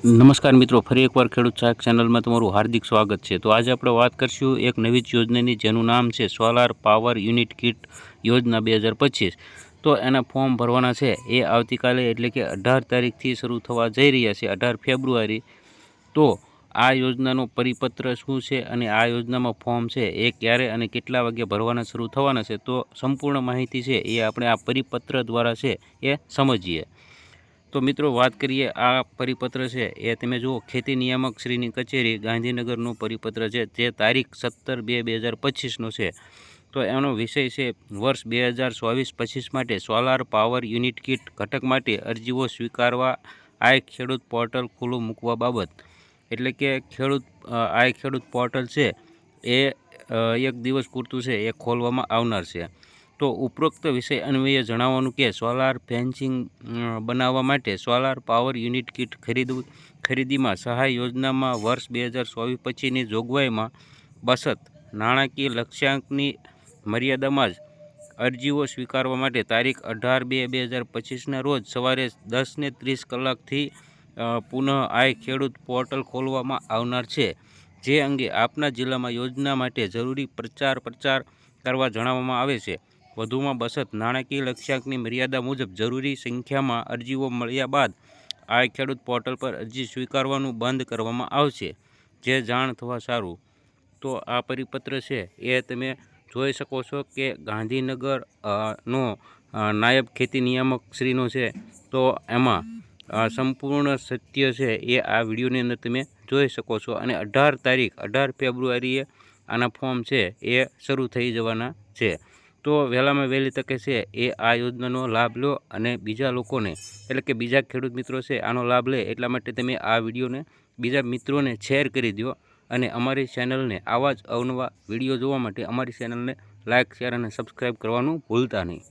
નમસ્કાર મિત્રો, ફરી એકવાર ખેડૂત સહાયક ચેનલમાં તમારું હાર્દિક સ્વાગત છે। તો આજે આપણે વાત કરીશું એક નવી જ યોજનાની, જેનું નામ છે સોલાર પાવર યુનિટ કિટ યોજના 2025। તો એના ફોર્મ ભરવાના છે એ આવતીકાલે એટલે કે 18 તારીખથી શરૂ થવા જઈ રહ્યા છે, 18 ફેબ્રુઆરી। તો આ યોજનાનો પરિપત્ર શું છે અને આ યોજનામાં ફોર્મ છે એ ક્યારે અને કેટલા વાગે ભરવાના શરૂ થવાના છે, તો સંપૂર્ણ માહિતી છે એ આપણે આ પરિપત્ર દ્વારા છે એ સમજીએ। તો મિત્રો વાત કરીએ, આ પરિપત્ર છે એ તમે જુઓ, ખેતી નિયામક શ્રીની કચેરી ગાંધીનગરનું પરિપત્ર છે, જે તારીખ 17/2/2025નો છે। તો એનો વિષય છે વર્ષ 2024-25 માટે સોલાર પાવર યુનિટ કિટ ઘટક માટે અરજીઓ સ્વીકારવા આઈ ખેડૂત પોર્ટલ ખુલ્લું મૂકવા બાબત। એટલે કે આઈ ખેડૂત પોર્ટલ છે એ એક દિવસ પૂરતું છે એ ખોલવામાં આવનાર છે। તો ઉપરોક્ત વિષય અન્વયે જણાવવાનું કે સોલાર ફેન્સિંગ બનાવવા માટે સોલાર પાવર યુનિટ કિટ ખરીદીમાં સહાય યોજનામાં વર્ષ 2024-25ની જોગવાઈમાં બચત નાણાકીય લક્ષ્યાંકની મર્યાદામાં જ અરજીઓ સ્વીકારવા માટે તારીખ 18/2/2025ના રોજ સવારે 10:30 કલાકથી પુનઃ આઈ ખેડૂત પોર્ટલ ખોલવામાં આવનાર છે, જે અંગે આપના જિલ્લામાં યોજના માટે જરૂરી પ્રચાર કરવા જણાવવામાં આવે છે। વધુમાં બચત નાણાકીય લક્ષ્યાંકની મર્યાદા મુજબ જરૂરી સંખ્યામાં અરજીઓ મળ્યા બાદ આ ખેડૂત પોર્ટલ પર અરજી સ્વીકારવાનું બંધ કરવામાં આવશે, જે જાણ થવા સારું। તો આ પરિપત્ર છે એ તમે જોઈ શકો છો કે ગાંધીનગર નો નાયબ ખેતી નિયામક શ્રીનો છે। તો એમાં સંપૂર્ણ સત્ય છે એ આ વિડીયોની અંદર તમે જોઈ શકો છો, અને 18 ફેબ્રુઆરીએ આના ફોર્મ છે એ શરૂ થઈ જવાના છે। તો વહેલામાં વહેલી તકે છે એ આ યોજનાનો લાભ લો, અને બીજા લોકોને, એટલે કે બીજા ખેડૂત મિત્રો છે આનો લાભ લે, એટલા માટે તમે આ વિડીયોને બીજા મિત્રોને શેર કરી દો, અને અમારી ચેનલને આવા જ અવનવા વિડીયો જોવા માટે અમારી ચેનલને લાઇક, શેર અને સબસ્ક્રાઈબ કરવાનું ભૂલતા નહીં।